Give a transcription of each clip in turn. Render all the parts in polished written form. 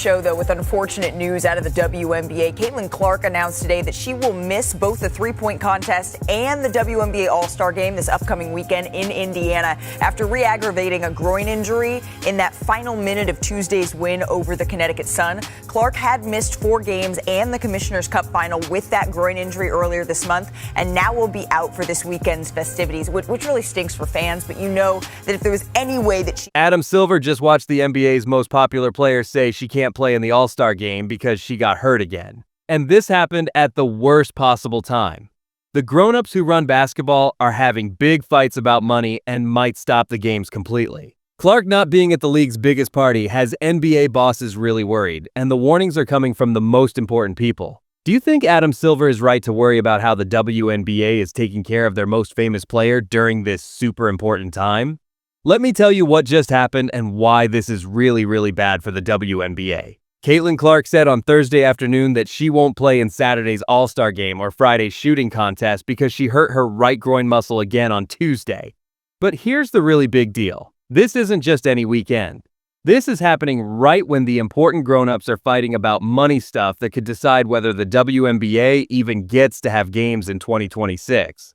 show, though, with unfortunate news out of the WNBA. Caitlin Clark announced today that she will miss both the three-point contest and the WNBA All-Star Game this upcoming weekend in Indiana after re-aggravating a groin injury in that final minute of Tuesday's win over the Connecticut Sun. Clark had missed 4 games and the Commissioner's Cup final with that groin injury earlier this month, and now will be out for this weekend's festivities, which really stinks for fans. But you know that if there was any way that she... Adam Silver just watched the NBA's most popular player say she can't play in the All-Star Game because she got hurt again. And this happened at the worst possible time. The grown-ups who run basketball are having big fights about money and might stop the games completely. Clark not being at the league's biggest party has NBA bosses really worried, and the warnings are coming from the most important people. Do you think Adam Silver is right to worry about how the WNBA is taking care of their most famous player during this super important time? Let me tell you what just happened and why this is really bad for the WNBA. Caitlin Clark said on Thursday afternoon that she won't play in Saturday's All-Star Game or Friday's shooting contest because she hurt her right groin muscle again on Tuesday. But here's the really big deal. This isn't just any weekend. This is happening right when the important grown-ups are fighting about money stuff that could decide whether the WNBA even gets to have games in 2026.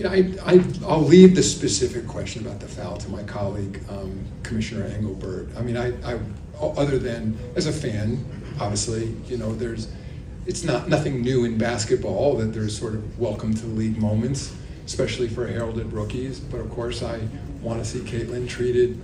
I'll leave the specific question about the foul to my colleague, Commissioner Engelbert. I mean, other than as a fan, obviously, you know, it's nothing new in basketball that there's sort of welcome to the league moments, especially for heralded rookies. But of course, I want to see Caitlin treated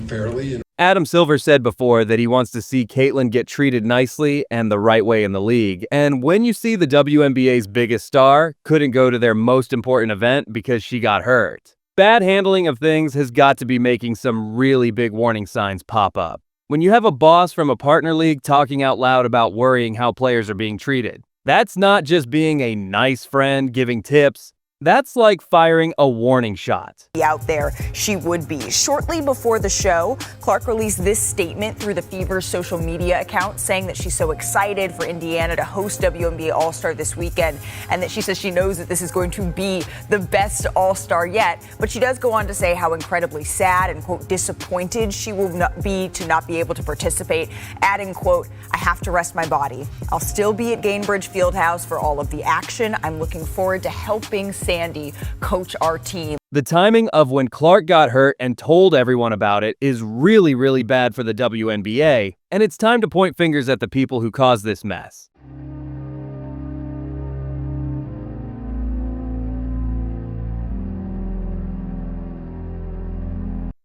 fairly. Adam Silver said before that he wants to see Caitlin get treated nicely and the right way in the league. And when you see the WNBA's biggest star couldn't go to their most important event because she got hurt, bad handling of things has got to be making some really big warning signs pop up. When you have a boss from a partner league talking out loud about worrying how players are being treated, that's not just being a nice friend giving tips. That's like firing a warning shot. Out there, she would be. Shortly before the show, Clark released this statement through the Fever's social media account saying that she's so excited for Indiana to host WNBA All-Star this weekend, and that she says she knows that this is going to be the best All-Star yet. But she does go on to say how incredibly sad and, quote, disappointed she will be to not be able to participate, adding, quote, "I have to rest my body. I'll still be at Gainbridge Fieldhouse for all of the action. I'm looking forward to helping Sandy coach our team." The timing of when Clark got hurt and told everyone about it is really bad for the WNBA, and it's time to point fingers at the people who caused this mess.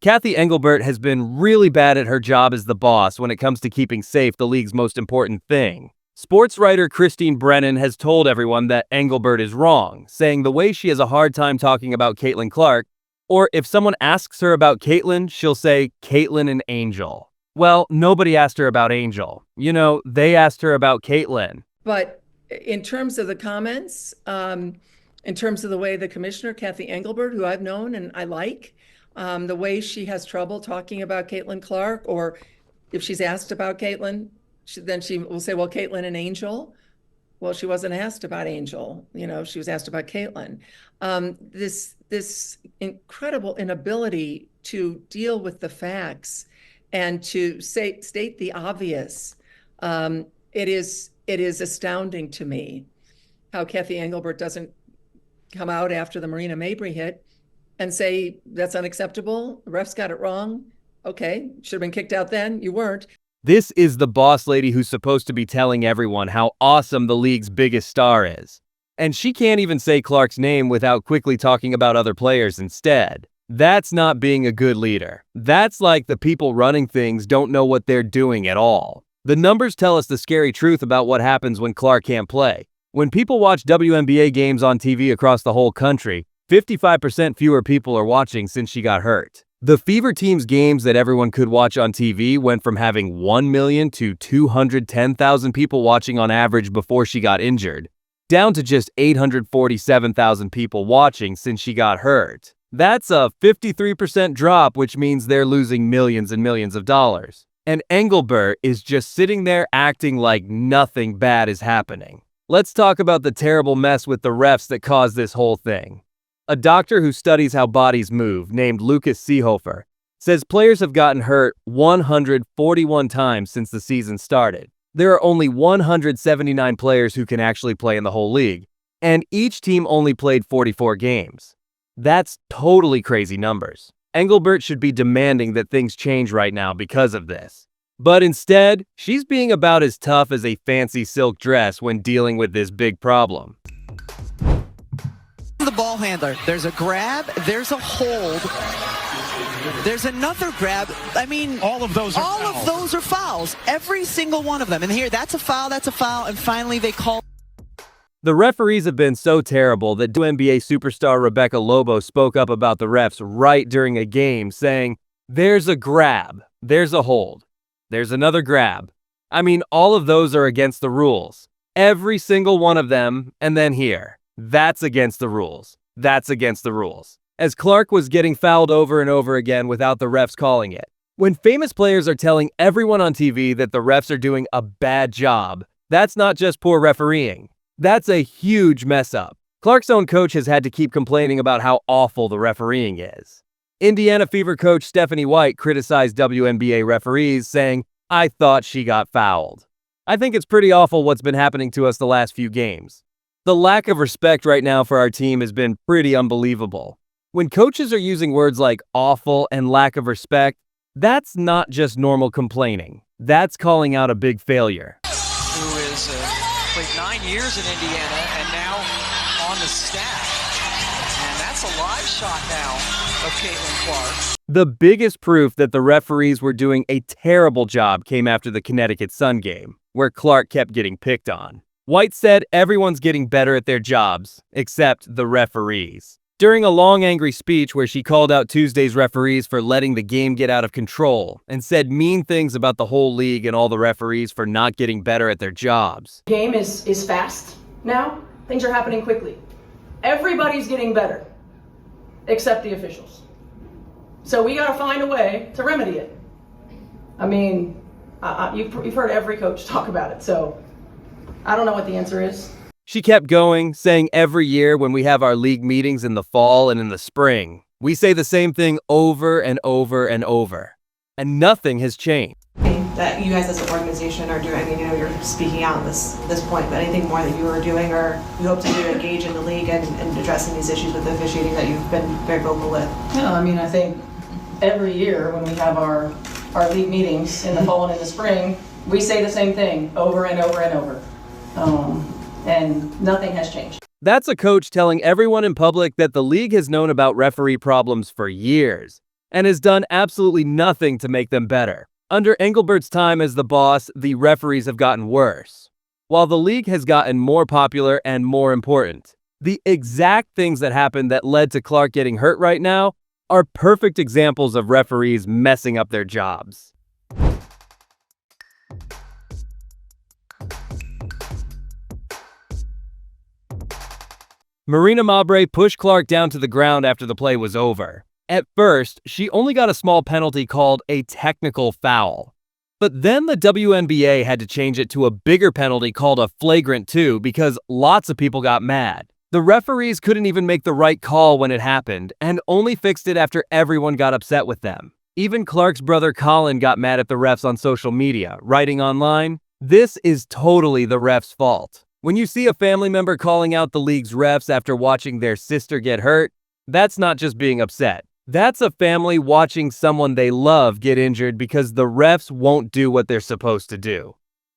Cathy Engelbert has been really bad at her job as the boss when it comes to keeping safe the league's most important thing. Sports writer Christine Brennan has told everyone that Engelbert is wrong, saying the way she has a hard time talking about Caitlin Clark, or if someone asks her about Caitlin, she'll say Caitlin and Angel. Well, nobody asked her about Angel. You know, they asked her about Caitlin. But in terms of the comments, in terms of the way the commissioner, Cathy Engelbert, who I've known and I like, the way she has trouble talking about Caitlin Clark, or if she's asked about Caitlin, then she will say, well, Caitlin and Angel. Well, she wasn't asked about Angel. You know, she was asked about Caitlin. This incredible inability to deal with the facts and to state the obvious. It is astounding to me how Cathy Engelbert doesn't come out after the Marina Mabry hit and say that's unacceptable. The refs got it wrong. Okay, should have been kicked out then. You weren't. This is the boss lady who's supposed to be telling everyone how awesome the league's biggest star is. And she can't even say Clark's name without quickly talking about other players instead. That's not being a good leader. That's like the people running things don't know what they're doing at all. The numbers tell us the scary truth about what happens when Clark can't play. When people watch WNBA games on TV across the whole country, 55% fewer people are watching since she got hurt. The Fever team's games that everyone could watch on TV went from having 1 million to 210,000 people watching on average before she got injured, down to just 847,000 people watching since she got hurt. That's a 53% drop, which means they're losing millions and millions of dollars. And Engelbert is just sitting there acting like nothing bad is happening. Let's talk about the terrible mess with the refs that caused this whole thing. A doctor who studies how bodies move, named Lucas Seehofer, says players have gotten hurt 141 times since the season started. There are only 179 players who can actually play in the whole league, and each team only played 44 games. That's totally crazy numbers. Engelbert should be demanding that things change right now because of this. But instead, she's being about as tough as a fancy silk dress when dealing with this big problem. The ball handler, there's a grab, there's a hold, there's another grab. I mean, all of those are fouls. Every single one of them. And here, that's a foul, and finally they call. The referees have been so terrible that WNBA superstar Rebecca Lobo spoke up about the refs right during a game, saying, "There's a grab, there's a hold, there's another grab. I mean, all of those are against the rules. Every single one of them, and then here. That's against the rules. That's against the rules." As Clark was getting fouled over and over again without the refs calling it. When famous players are telling everyone on TV that the refs are doing a bad job, that's not just poor refereeing. That's a huge mess up. Clark's own coach has had to keep complaining about how awful the refereeing is. Indiana Fever coach Stephanie White criticized WNBA referees, saying, "I thought she got fouled." I think it's pretty awful what's been happening to us the last few games. The lack of respect right now for our team has been pretty unbelievable. When coaches are using words like awful and lack of respect, that's not just normal complaining. That's calling out a big failure. Who is played 9 years in Indiana and now on the staff. And that's a live shot now of Caitlin The biggest proof that the referees were doing a terrible job came after the Connecticut Sun game, where Clark kept getting picked on. White said everyone's getting better at their jobs, except the referees. During a long, angry speech where she called out Tuesday's referees for letting the game get out of control and said mean things about the whole league and all the referees for not getting better at their jobs. The game is fast now. Things are happening quickly. Everybody's getting better, except the officials. So we got to find a way to remedy it. I mean, you've heard every coach talk about it, so I don't know what the answer is. She kept going, saying every year when we have our league meetings in the fall and in the spring, we say the same thing over and over and over. And nothing has changed. That you guys as an organization are doing, I mean, you're speaking out at this point, but anything more that you are doing or you hope to do to engage in the league and addressing these issues with the officiating that you've been very vocal with? Yeah, I mean, I think every year when we have our league meetings in the fall and in the spring, we say the same thing over and over and over. And nothing has changed. That's a coach telling everyone in public that the league has known about referee problems for years and has done absolutely nothing to make them better. Under Engelbert's time as the boss, the referees have gotten worse, while the league has gotten more popular and more important. The exact things that happened that led to Clark getting hurt right now are perfect examples of referees messing up their jobs. Marina Mabre pushed Clark down to the ground after the play was over. At first, she only got a small penalty called a technical foul. But then the WNBA had to change it to a bigger penalty called a flagrant 2 because lots of people got mad. The referees couldn't even make the right call when it happened and only fixed it after everyone got upset with them. Even Clark's brother Colin got mad at the refs on social media, writing online, "This is totally the refs' fault." When you see a family member calling out the league's refs after watching their sister get hurt, that's not just being upset. That's a family watching someone they love get injured because the refs won't do what they're supposed to do.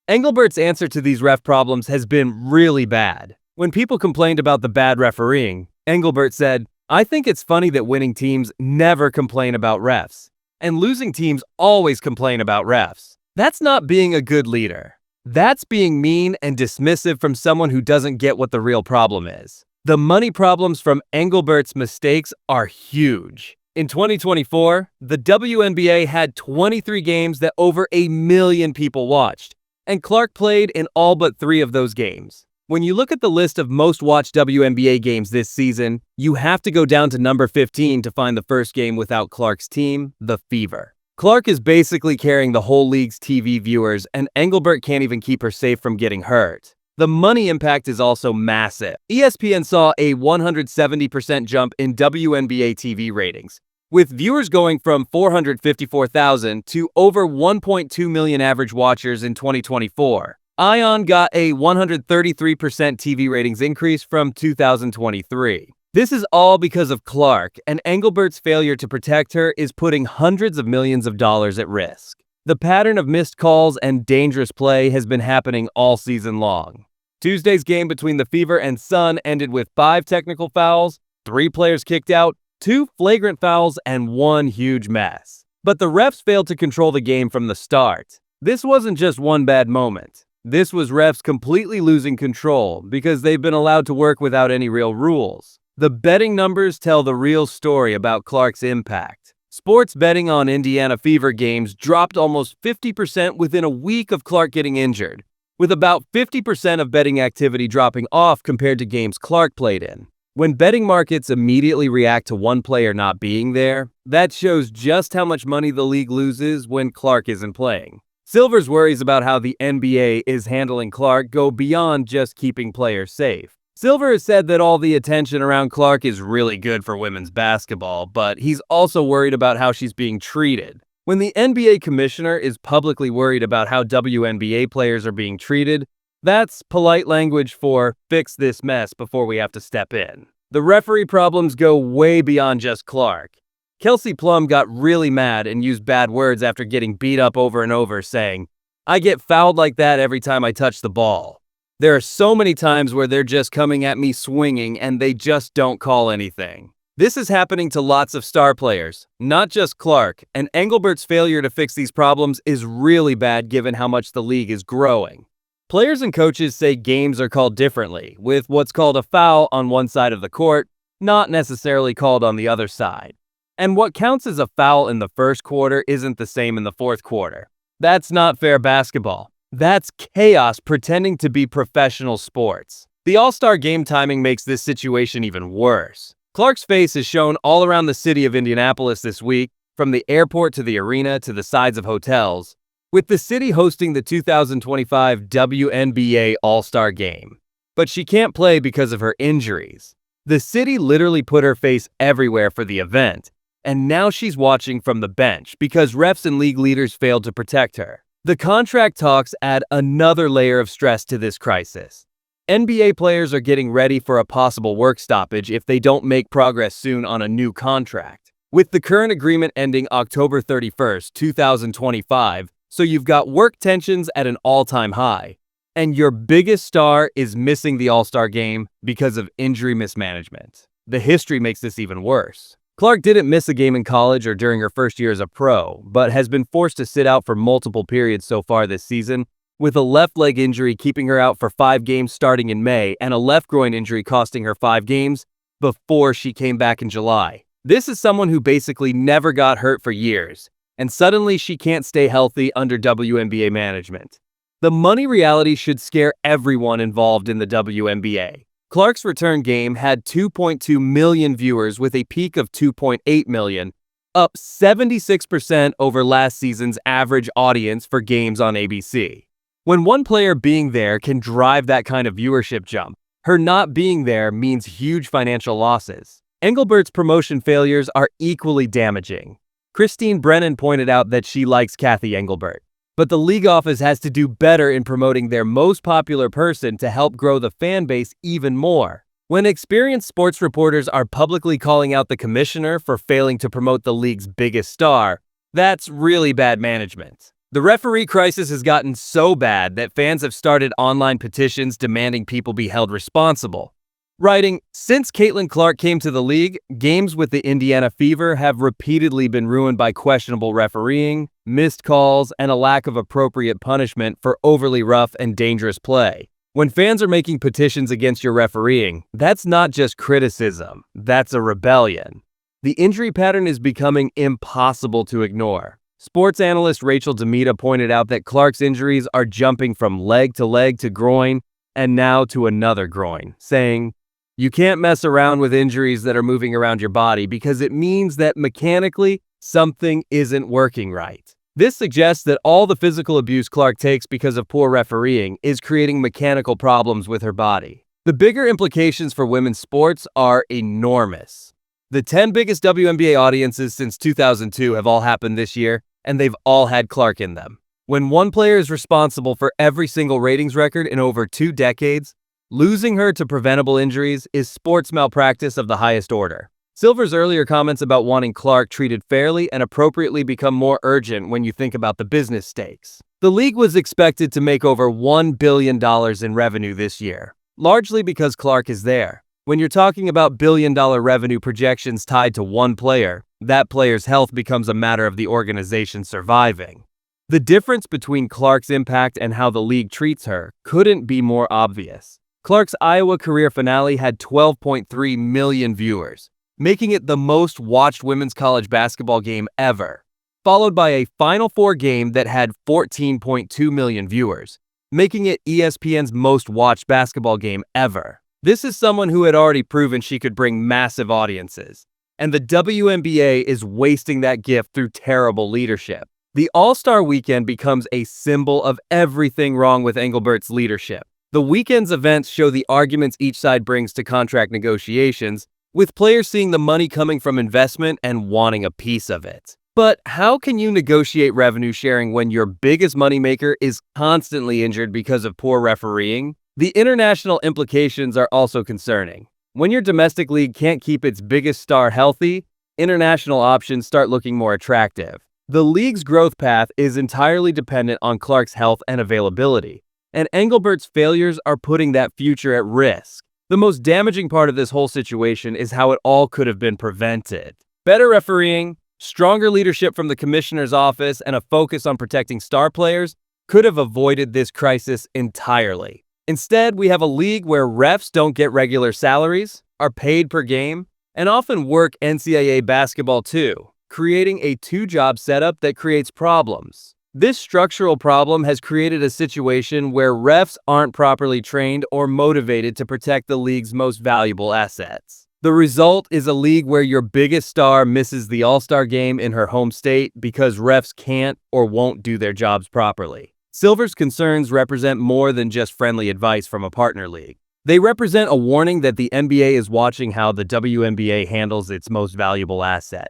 Engelbert's answer to these ref problems has been really bad. When people complained about the bad refereeing, Engelbert said, "I think it's funny that winning teams never complain about refs, and losing teams always complain about refs. That's not being a good leader. That's being mean and dismissive from someone who doesn't get what the real problem is." The money problems from Engelbert's mistakes are huge. In 2024, the WNBA had 23 games that over 1 million people watched, and Clark played in all but 3 of those games. When you look at the list of most watched WNBA games this season, you have to go down to number 15 to find the first game without Clark's team, the Fever. Clark is basically carrying the whole league's TV viewers, and Engelbert can't even keep her safe from getting hurt. The money impact is also massive. ESPN saw a 170% jump in WNBA TV ratings, With viewers going from 454,000 to over 1.2 million average watchers in 2024, Ion got a 133% TV ratings increase from 2023. This is all because of Clark, and Engelbert's failure to protect her is putting hundreds of millions of dollars at risk. The pattern of missed calls and dangerous play has been happening all season long. Tuesday's game between the Fever and Sun ended with 5 technical fouls, 3 players kicked out, 2 flagrant fouls, and 1 huge mess. But the refs failed to control the game from the start. This wasn't just one bad moment. This was refs completely losing control because they've been allowed to work without any real rules. The betting numbers tell the real story about Clark's impact. Sports betting on Indiana Fever games dropped almost 50% within a week of Clark getting injured, with about 50% of betting activity dropping off compared to games Clark played in. When betting markets immediately react to one player not being there, that shows just how much money the league loses when Clark isn't playing. Silver's worries about how the NBA is handling Clark go beyond just keeping players safe. Silver has said that all the attention around Clark is really good for women's basketball, but he's also worried about how she's being treated. When the NBA commissioner is publicly worried about how WNBA players are being treated, that's polite language for fix this mess before we have to step in. The referee problems go way beyond just Clark. Kelsey Plum got really mad and used bad words after getting beat up over and over, saying, "I get fouled like that every time I touch the ball. There are so many times where they're just coming at me swinging and they just don't call anything." This is happening to lots of star players, not just Clark, and Engelbert's failure to fix these problems is really bad given how much the league is growing. Players and coaches say games are called differently, with what's called a foul on one side of the court, not necessarily called on the other side. And what counts as a foul in the first quarter isn't the same in the fourth quarter. That's not fair basketball. That's chaos pretending to be professional sports. The All-Star game timing makes this situation even worse. Clark's face is shown all around the city of Indianapolis this week, from the airport to the arena to the sides of hotels, with the city hosting the 2025 WNBA All-Star Game. But she can't play because of her injuries. The city literally put her face everywhere for the event, and now she's watching from the bench because refs and league leaders failed to protect her. The contract talks add another layer of stress to this crisis. NBA players are getting ready for a possible work stoppage if they don't make progress soon on a new contract, with the current agreement ending October 31st, 2025, so you've got work tensions at an all-time high, and your biggest star is missing the All-Star game because of injury mismanagement. The history makes this even worse. Clark didn't miss a game in college or during her first year as a pro, but has been forced to sit out for multiple periods so far this season, with a left leg injury keeping her out for 5 games starting in May and a left groin injury costing her 5 games before she came back in July. This is someone who basically never got hurt for years, and suddenly she can't stay healthy under WNBA management. The money reality should scare everyone involved in the WNBA. Clark's return game had 2.2 million viewers with a peak of 2.8 million, up 76% over last season's average audience for games on ABC. When one player being there can drive that kind of viewership jump, her not being there means huge financial losses. Engelbert's promotion failures are equally damaging. Christine Brennan pointed out that she likes Cathy Engelbert, but the league office has to do better in promoting their most popular person to help grow the fan base even more. When experienced sports reporters are publicly calling out the commissioner for failing to promote the league's biggest star, that's really bad management. The referee crisis has gotten so bad that fans have started online petitions demanding people be held responsible. Writing, "Since Caitlin Clark came to the league, games with the Indiana Fever have repeatedly been ruined by questionable refereeing, missed calls, and a lack of appropriate punishment for overly rough and dangerous play." When fans are making petitions against your refereeing, that's not just criticism, that's a rebellion. The injury pattern is becoming impossible to ignore. Sports analyst Rachel Demita pointed out that Clark's injuries are jumping from leg to groin, and now to another groin, saying, "You can't mess around with injuries that are moving around your body because it means that mechanically something isn't working right." This suggests that all the physical abuse Clark takes because of poor refereeing is creating mechanical problems with her body. The bigger implications for women's sports are enormous. The 10 biggest WNBA audiences since 2002 have all happened this year, and they've all had Clark in them. When one player is responsible for every single ratings record in over 2 decades, losing her to preventable injuries is sports malpractice of the highest order. Silver's earlier comments about wanting Clark treated fairly and appropriately become more urgent when you think about the business stakes. The league was expected to make over $1 billion in revenue this year, largely because Clark is there. When you're talking about billion-dollar revenue projections tied to one player, that player's health becomes a matter of the organization surviving. The difference between Clark's impact and how the league treats her couldn't be more obvious. Clark's Iowa career finale had 12.3 million viewers, making it the most watched women's college basketball game ever, followed by a Final Four game that had 14.2 million viewers, making it ESPN's most watched basketball game ever. This is someone who had already proven she could bring massive audiences, and the WNBA is wasting that gift through terrible leadership. The All-Star Weekend becomes a symbol of everything wrong with Engelbert's leadership. The weekend's events show the arguments each side brings to contract negotiations, with players seeing the money coming from investment and wanting a piece of it. But how can you negotiate revenue sharing when your biggest moneymaker is constantly injured because of poor refereeing? The international implications are also concerning. When your domestic league can't keep its biggest star healthy, international options start looking more attractive. The league's growth path is entirely dependent on Clark's health and availability, and Engelbert's failures are putting that future at risk. The most damaging part of this whole situation is how it all could have been prevented. Better refereeing, stronger leadership from the commissioner's office, and a focus on protecting star players could have avoided this crisis entirely. Instead, we have a league where refs don't get regular salaries, are paid per game, and often work NCAA basketball too, creating a two-job setup that creates problems. This structural problem has created a situation where refs aren't properly trained or motivated to protect the league's most valuable assets. The result is a league where your biggest star misses the All-Star game in her home state because refs can't or won't do their jobs properly. Silver's concerns represent more than just friendly advice from a partner league. They represent a warning that the NBA is watching how the WNBA handles its most valuable asset.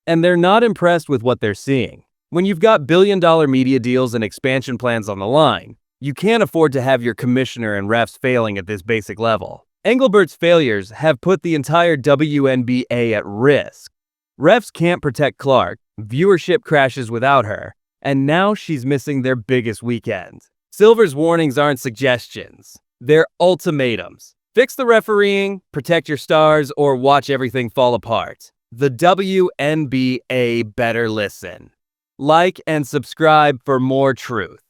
And they're not impressed with what they're seeing. When you've got billion-dollar media deals and expansion plans on the line, you can't afford to have your commissioner and refs failing at this basic level. Engelbert's failures have put the entire WNBA at risk. Refs can't protect Clark, viewership crashes without her, and now she's missing their biggest weekend. Silver's warnings aren't suggestions. They're ultimatums. Fix the refereeing, protect your stars, or watch everything fall apart. The WNBA better listen. Like and subscribe for more truth.